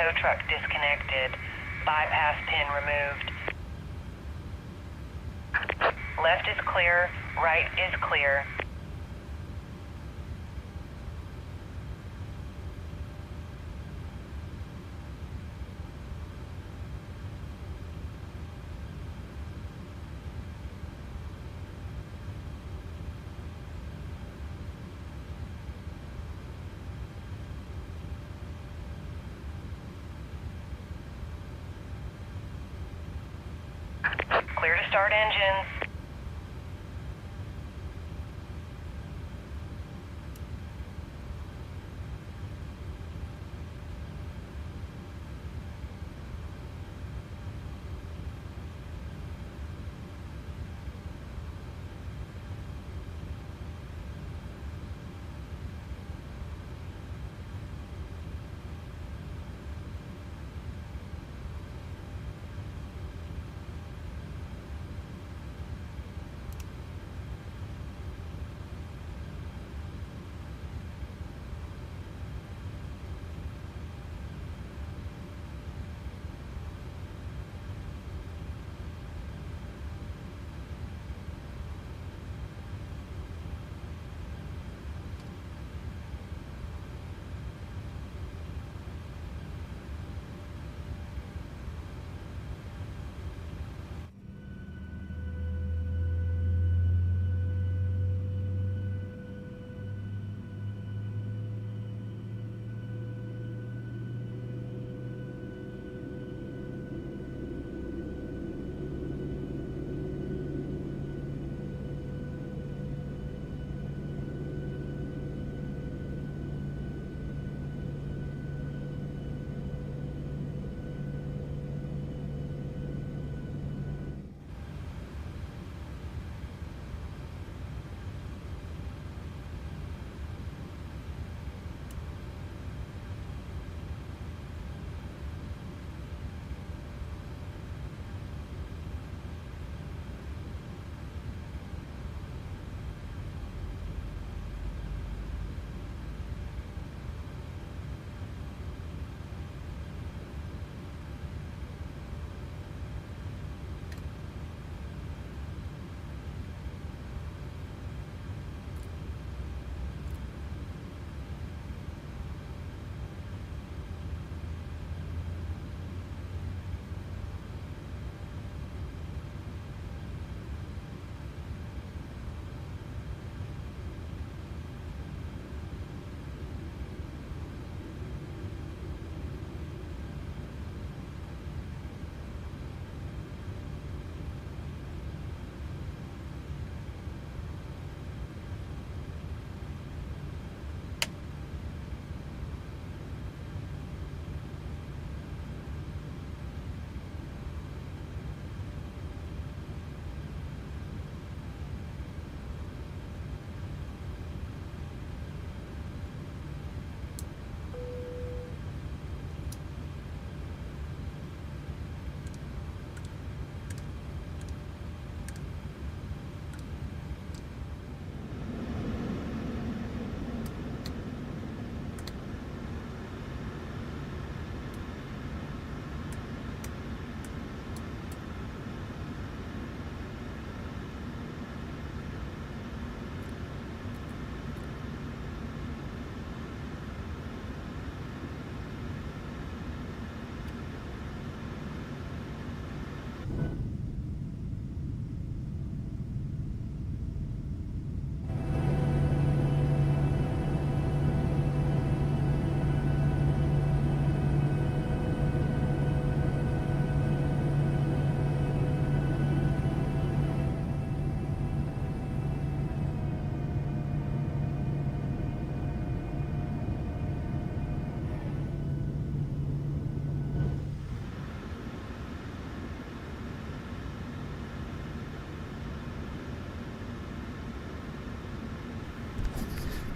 Tow truck disconnected. Bypass pin removed. Left is clear, right is clear. Clear to start engines.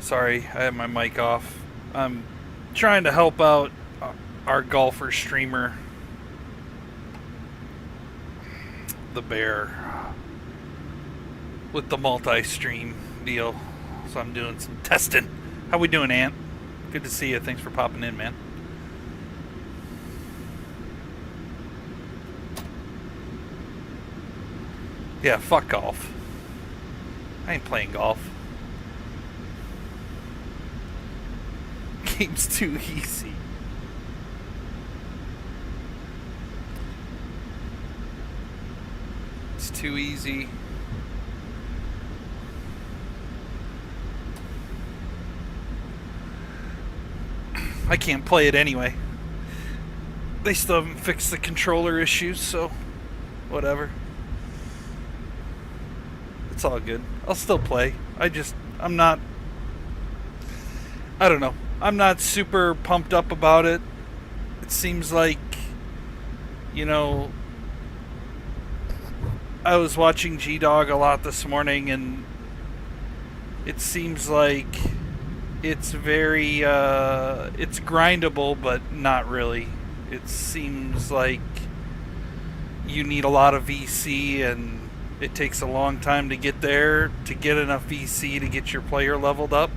Sorry, I have my mic off. I'm trying to help out our golfer streamer, the Bear, with the multi-stream deal. So I'm doing some testing. How we doing, Ant? Good to see you. Thanks for popping in, man. Yeah, fuck golf. I ain't playing golf. Game's too easy. It's too easy. I can't play it anyway. They still haven't fixed the controller issues, so whatever. It's all good. I'll still play. I'm not, I don't know. I'm not super pumped up about it. It seems like, you know, I was watching G-Dog a lot this morning, and it seems like it's very, it's grindable, but not really. It seems like you need a lot of VC, and it takes a long time to get there, to get enough VC to get your player leveled up.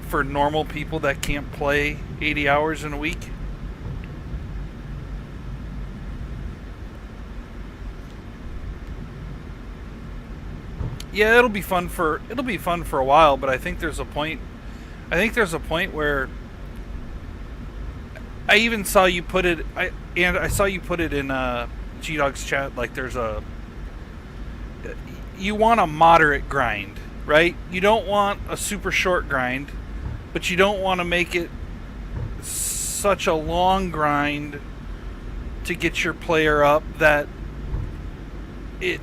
For normal people that can't play 80 hours in a week. Yeah, it'll be fun for a while, but I think there's a point where I even saw you put it I saw you put it in G-Dog's chat, like you want a moderate grind, right? You don't want a super short grind, but you don't want to make it such a long grind to get your player up that it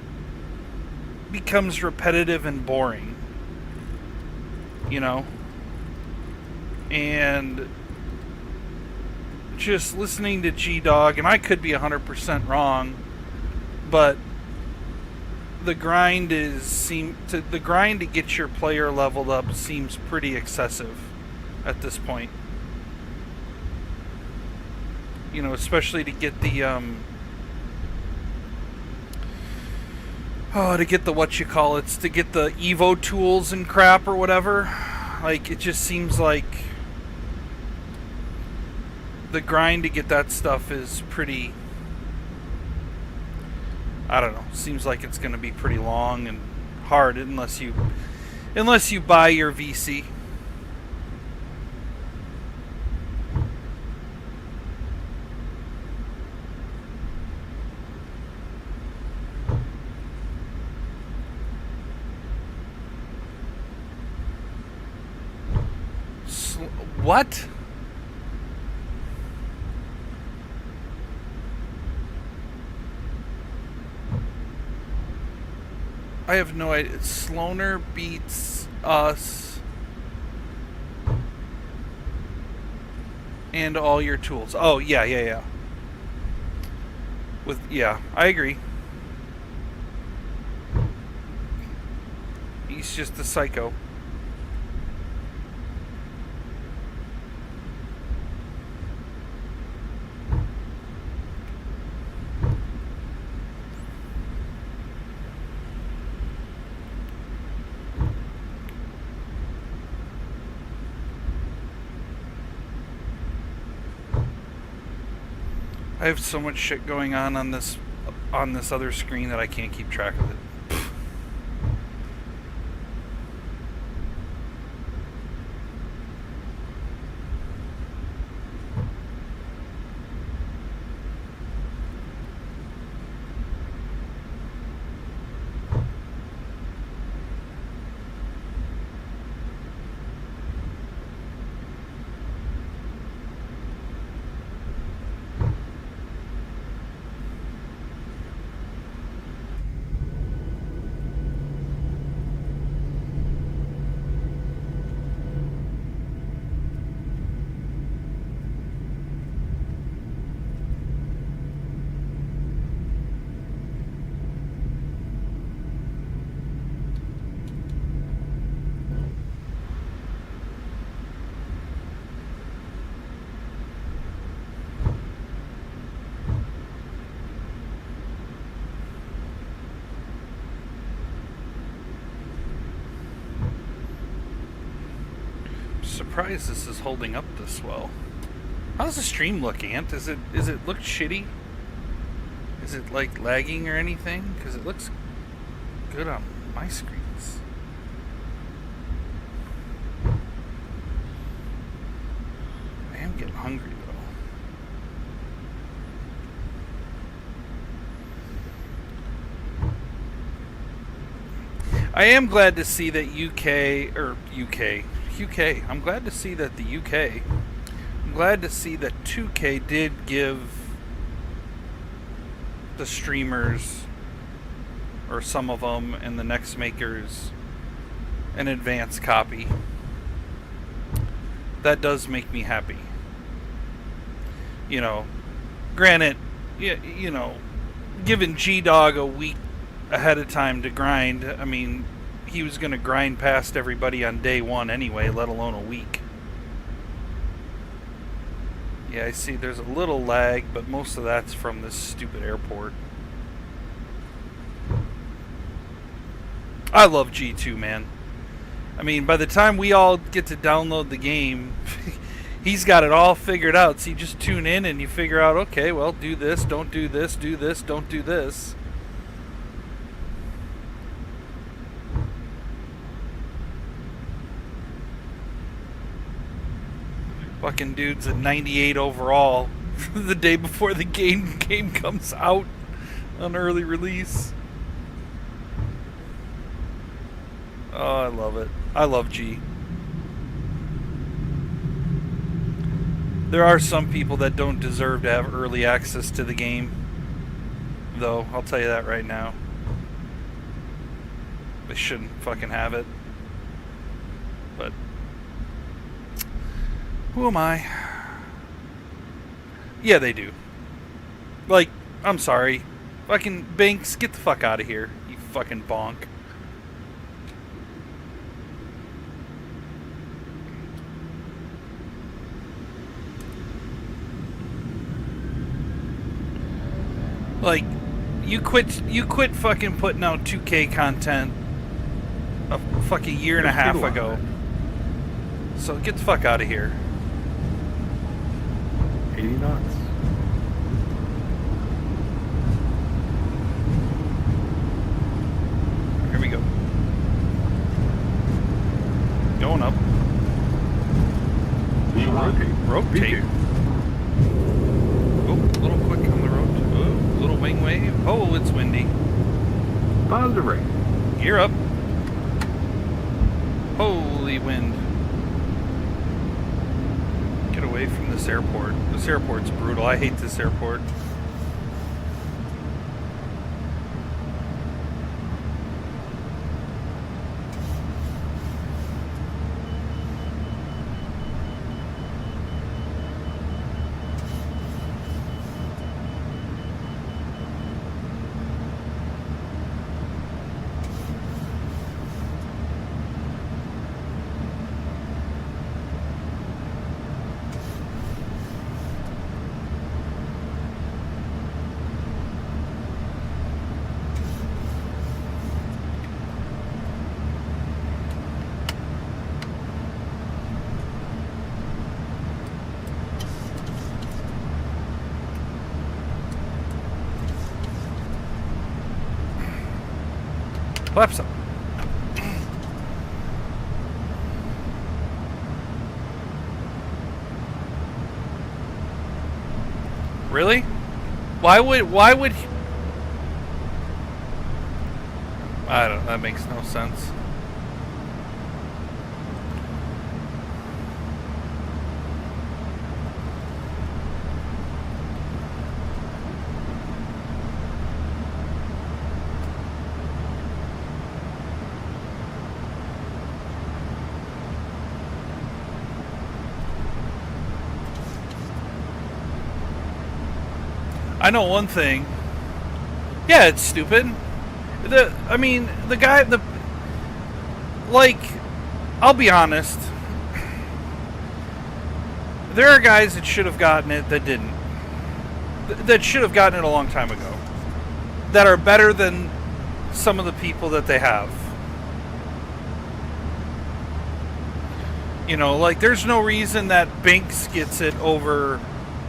becomes repetitive and boring, you know? And just listening to G-Dog, and I could be 100% wrong, but the grind to get your player leveled up seems pretty excessive at this point. You know, especially to get the to get the Evo tools and crap or whatever. Like, it just seems like the grind to get that stuff is pretty, I don't know, seems like it's going to be pretty long and hard unless you buy your VC. What? I have no idea. Sloaner beats us and all your tools. Oh, yeah. I agree. He's just a psycho. I have so much shit going on this other screen that I can't keep track of it. Surprised this is holding up this well. How's the stream look, Ant? Is it look shitty? Is it like lagging or anything? Because it looks good on my screens. I am getting hungry though. I am glad to see that UK. I'm glad to see that the UK. I'm glad to see that 2K did give the streamers, or some of them, and the next makers an advance copy. That does make me happy. You know, granted, you know, giving G-Dog a week ahead of time to grind, I mean, he was going to grind past everybody on day one anyway, let alone a week. Yeah, I see there's a little lag, but most of that's from this stupid airport. I love G2, man. I mean, by the time we all get to download the game, he's got it all figured out. So you just tune in and you figure out, okay, well, do this, don't do this, do this, don't do this. Fucking dude's at 98 overall the day before the game comes out on early release. Oh, I love it. I love G. There are some people that don't deserve to have early access to the game, though, I'll tell you that right now. They shouldn't fucking have it. But who am I? Yeah, they do. Like, I'm sorry. Fucking Banks, get the fuck out of here, you fucking bonk. Like, you quit fucking putting out 2K content a fucking year and a half ago. So get the fuck out of here. 80 knots. Here we go. Going up. You Rotate. Oh, a little quick on the road. Oh, little wing wave. Oh, it's windy. Positive rate. Gear up. Holy wind. Get away from this airport. This airport's brutal. I hate this airport. Flaps up. Really? Why would I don't know, that makes no sense. I know one thing. Yeah, it's stupid. The guy, I'll be honest. There are guys that should have gotten it that didn't. That should have gotten it a long time ago. That are better than some of the people that they have. You know, like, there's no reason that Banks gets it over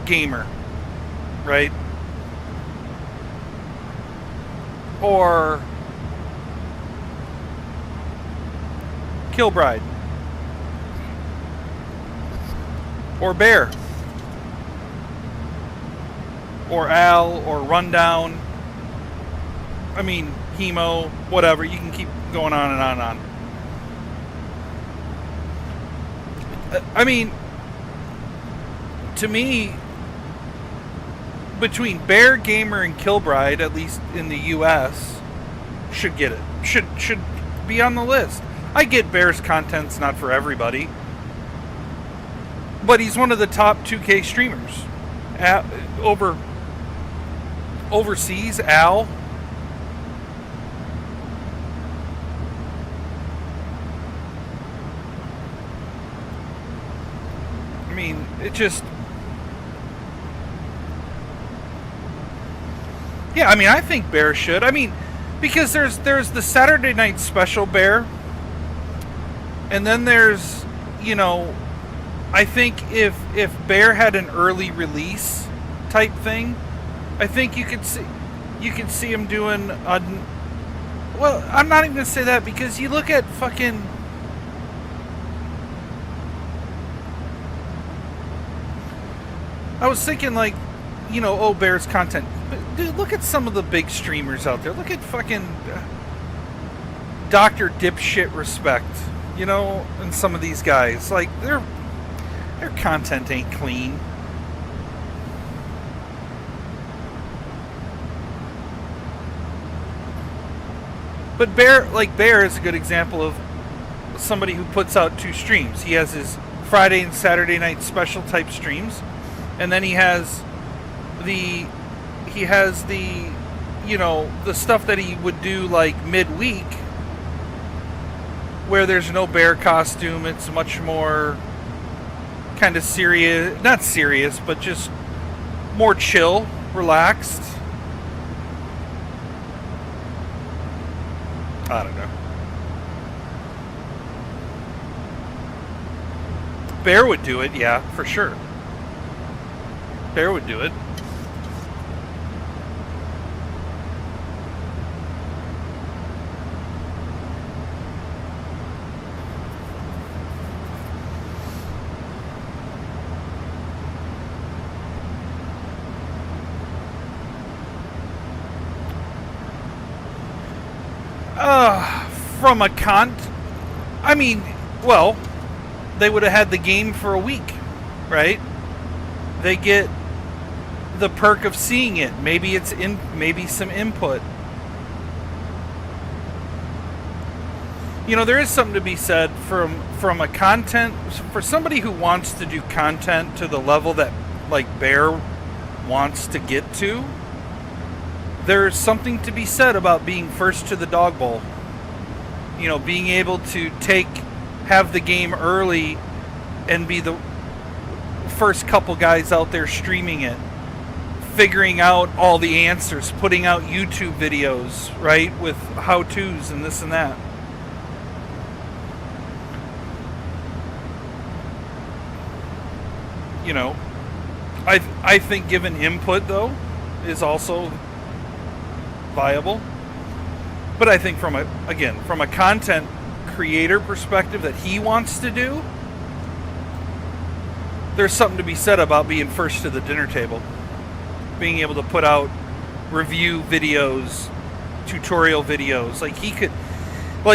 Gamer. Right? or Kilbride or Bear or Al or Rundown. I mean, Hemo, whatever. You can keep going on and on and on. I mean, to me, between Bear, Gamer, and Kilbride, at least in the U.S., should get it. Should be on the list. I get Bear's content's not for everybody, but he's one of the top 2K streamers. Overseas, Al. I mean, it just... Yeah, I mean, I think Bear should. I mean, because there's the Saturday night special Bear, and then there's, you know, I think if Bear had an early release type thing, I think you could see him doing a... Well, I'm not even gonna say that, because you look at fucking... I was thinking, like, you know, oh, Bear's content. But, dude, look at some of the big streamers out there. Look at fucking Dr. Dipshit Respect, you know, and some of these guys. Like, their content ain't clean. But Bear is a good example of somebody who puts out 2 streams. He has his Friday and Saturday night special type streams, and then he has the you know, the stuff that he would do like midweek, where there's no Bear costume. It's much more kind of serious, not serious, but just more chill, relaxed. I don't know. Bear would do it, yeah, for sure. Bear would do it. From a I mean, well, they would have had the game for a week, right? They get the perk of seeing it. Maybe it's maybe some input. You know, there is something to be said from a content, for somebody who wants to do content to the level that like Bear wants to get to. There's something to be said about being first to the dog bowl. You know, being able to have the game early and be the first couple guys out there streaming it, figuring out all the answers, putting out YouTube videos, right, with how-tos and this and that. You know, I think giving input, though, is also viable. But I think from a content creator perspective that he wants to do, there's something to be said about being first to the dinner table. Being able to put out review videos, tutorial videos. Like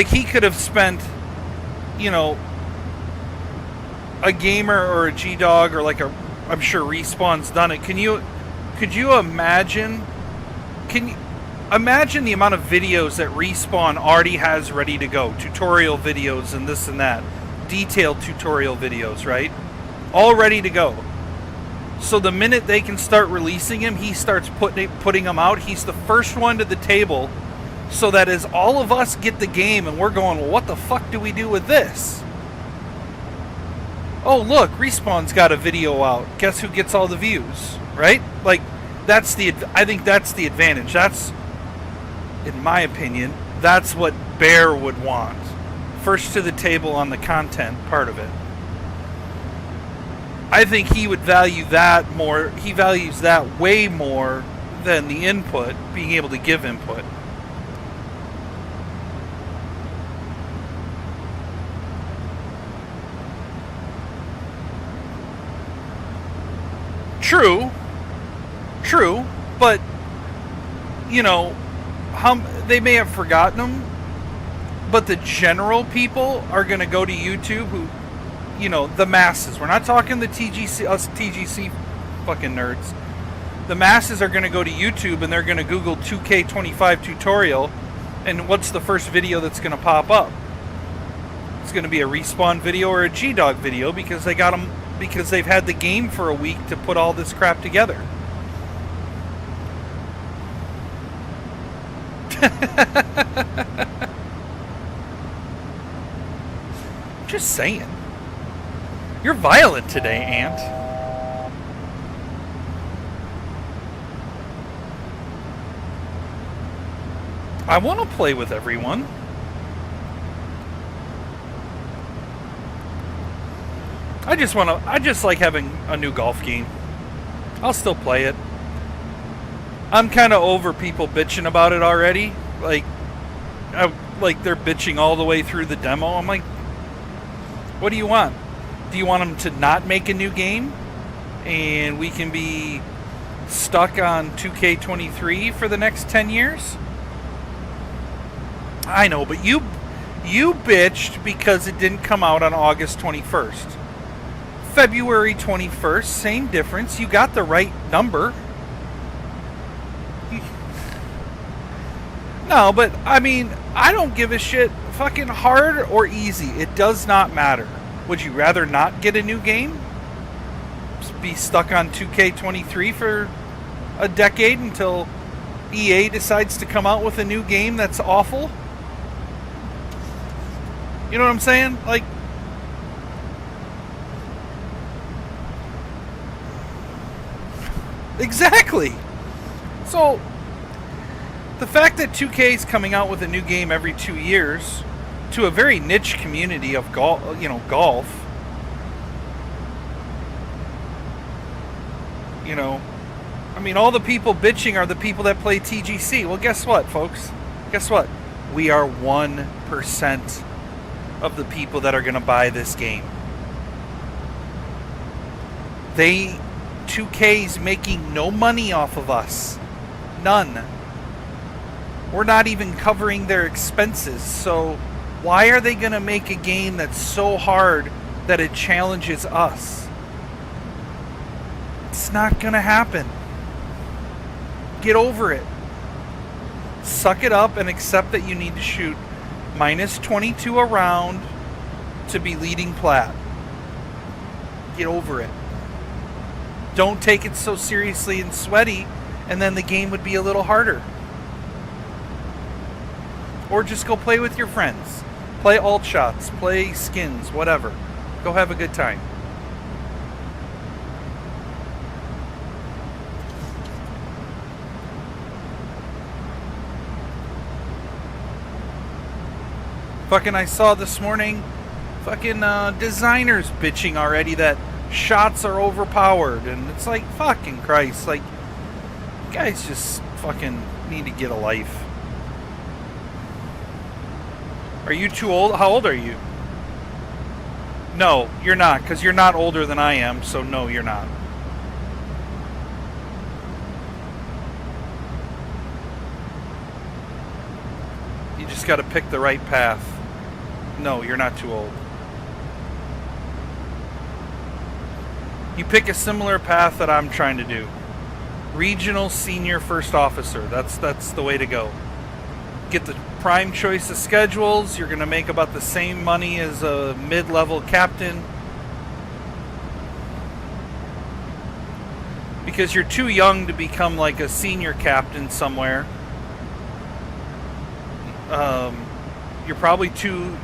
he could have spent, you know, a Gamer or a G-Dog or like I'm sure Respawn's done it. Could you imagine imagine the amount of videos that Respawn already has ready to go. Tutorial videos and this and that. Detailed tutorial videos, right? All ready to go. So the minute they can start releasing him, he starts putting them out. He's the first one to the table, so that as all of us get the game and we're going, well, what the fuck do we do with this? Oh, look, Respawn's got a video out. Guess who gets all the views, right? Like, I think that's the advantage. That's, in my opinion, that's what Bear would want. First to the table on the content part of it. I think he would value that more. He values that way more than the input, being able to give input. True, but you know, they may have forgotten them, but the general people are going to go to YouTube who, you know, the masses. We're not talking the us TGC fucking nerds. The masses are going to go to YouTube and they're going to Google 2K25 tutorial, and what's the first video that's going to pop up? It's going to be a Respawn video or a G-Dog video because they got them, because they've had the game for a week to put all this crap together. Just saying. You're violent today, Ant. I want to play with everyone. I just like having a new golf game. I'll still play it. I'm kind of over people bitching about it already. Like they're bitching all the way through the demo. I'm like, what do you want? Do you want them to not make a new game and we can be stuck on 2K23 for the next 10 years? I know, but you bitched because it didn't come out on August 21st. February 21st, same difference. You got the right number. No, but I mean, I don't give a shit. Fucking hard or easy, it does not matter. Would you rather not get a new game? Just be stuck on 2K23 for a decade until EA decides to come out with a new game that's awful? You know what I'm saying? Like, exactly. So the fact that 2K is coming out with a new game every 2 years to a very niche community of golf, I mean, all the people bitching are the people that play TGC. Well, guess what, folks? Guess what? We are 1% of the people that are going to buy this game. 2K's making no money off of us. None. We're not even covering their expenses. So why are they going to make a game that's so hard that it challenges us? It's not going to happen. Get over it. Suck it up and accept that you need to shoot minus 22 a round to be leading plat. Get over it. Don't take it so seriously and sweaty, and then the game would be a little harder. Or just go play with your friends. Play alt shots, play skins, whatever. Go have a good time. Fucking, I saw this morning, fucking designers bitching already that shots are overpowered, and it's like, fucking Christ, like, you guys just fucking need to get a life. Are you too old? How old are you? No, you're not, because you're not older than I am, so no, you're not. You just got to pick the right path. No, you're not too old. You pick a similar path that I'm trying to do. Regional senior first officer. That's the way to go. Get the prime choice of schedules. You're going to make about the same money as a mid-level captain. Because you're too young to become like a senior captain somewhere. You're probably too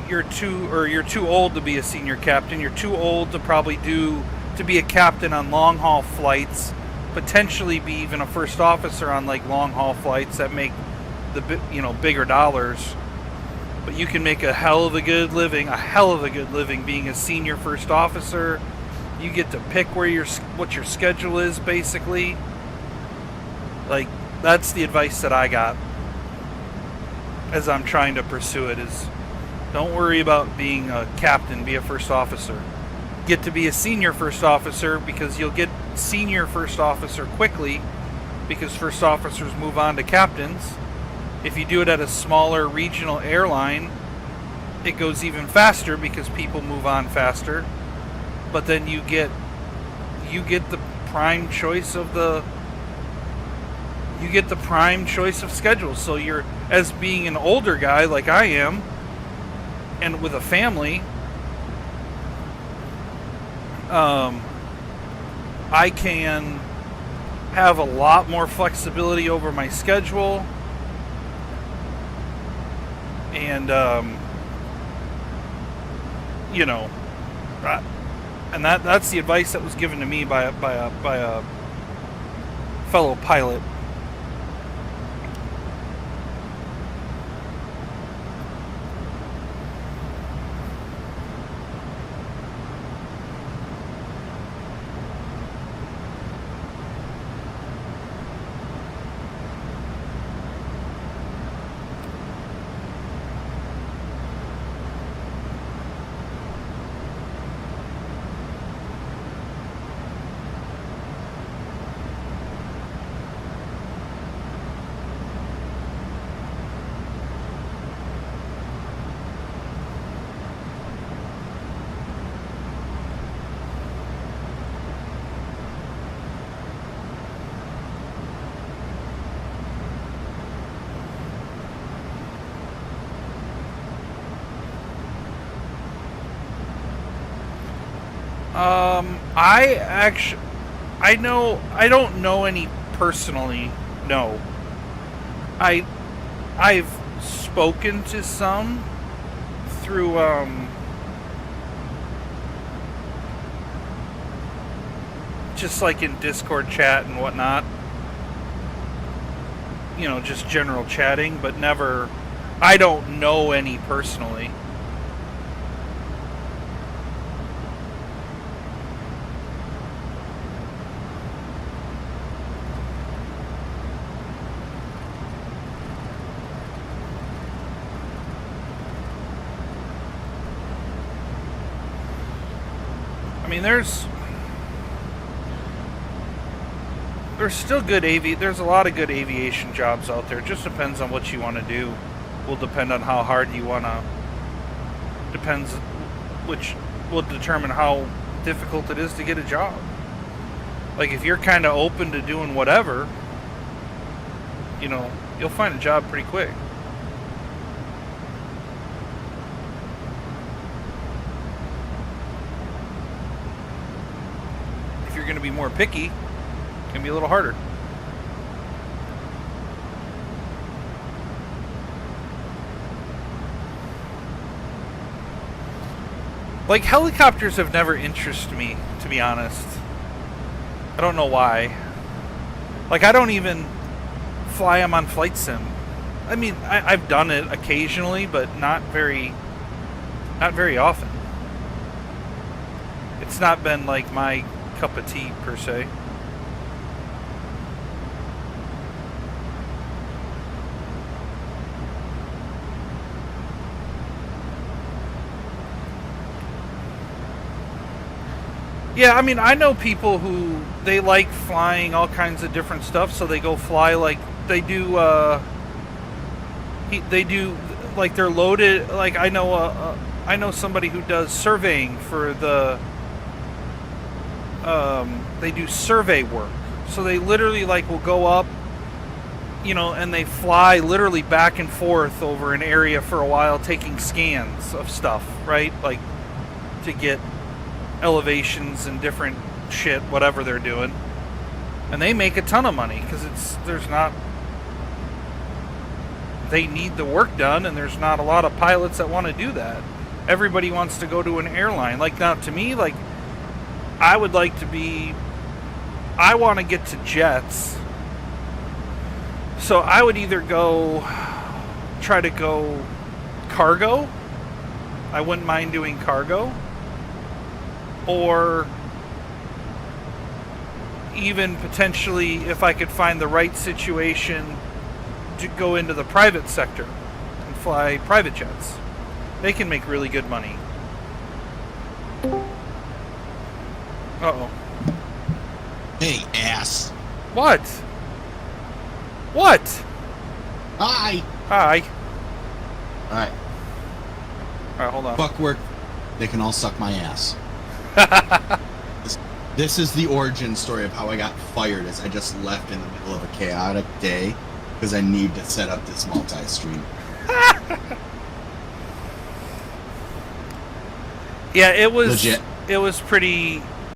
old to be a senior captain. You're too old to probably to be a captain on long haul flights, potentially be even a first officer on like long haul flights that make the bigger dollars. But you can make a hell of a good living being a senior first officer. You get to pick what your schedule is, basically. Like, that's the advice that I got as I'm trying to pursue it, is don't worry about being a captain, be a first officer. Get to be a senior first officer because you'll get senior first officer quickly, because first officers move on to captains. If you do it at a smaller regional airline, it goes even faster because people move on faster. But then you get the prime choice of schedules. So you're, as being an older guy like I am, and with a family, I can have a lot more flexibility over my schedule, and and that's the advice that was given to me by a fellow pilot. I don't know any personally. No, I've spoken to some through just like in Discord chat and whatnot. Just general chatting, but never. I don't know any personally. There's still good there's a lot of good aviation jobs out there. It just depends on what you want to do. Will depend on how hard you want to. Which will determine how difficult it is to get a job. Like if you're kind of open to doing whatever, you'll find a job pretty quick. You're going to be more picky, it can be a little harder. Like, helicopters have never interested me, to be honest. I don't know why. Like, I don't even fly them on Flight Sim. I mean, I've done it occasionally, but not very often. It's not been like my cup of tea per se. Yeah, I mean, I know people who they like flying all kinds of different stuff, so they go fly like they do. Like they're loaded. Like I know somebody who does surveying for the. They do survey work, so they literally will go up, and they fly literally back and forth over an area for a while, taking scans of stuff, right? Like to get elevations and different shit, whatever they're doing, and they make a ton of money because they need the work done, and there's not a lot of pilots that want to do that. Everybody wants to go to an airline. Like now, to me, I would like to be. I want to get to jets. So I would either try to go cargo. I wouldn't mind doing cargo. Or even potentially, if I could find the right situation, to go into the private sector and fly private jets. They can make really good money. Uh-oh. Hey, ass. What? What? Hi. Hi. Alright, Alright, hold on. fuck work. They can all suck my ass. This is the origin story of how I got fired, as I just left in the middle of a chaotic day because I need to set up this multi-stream. Yeah, it was Legit. it was pretty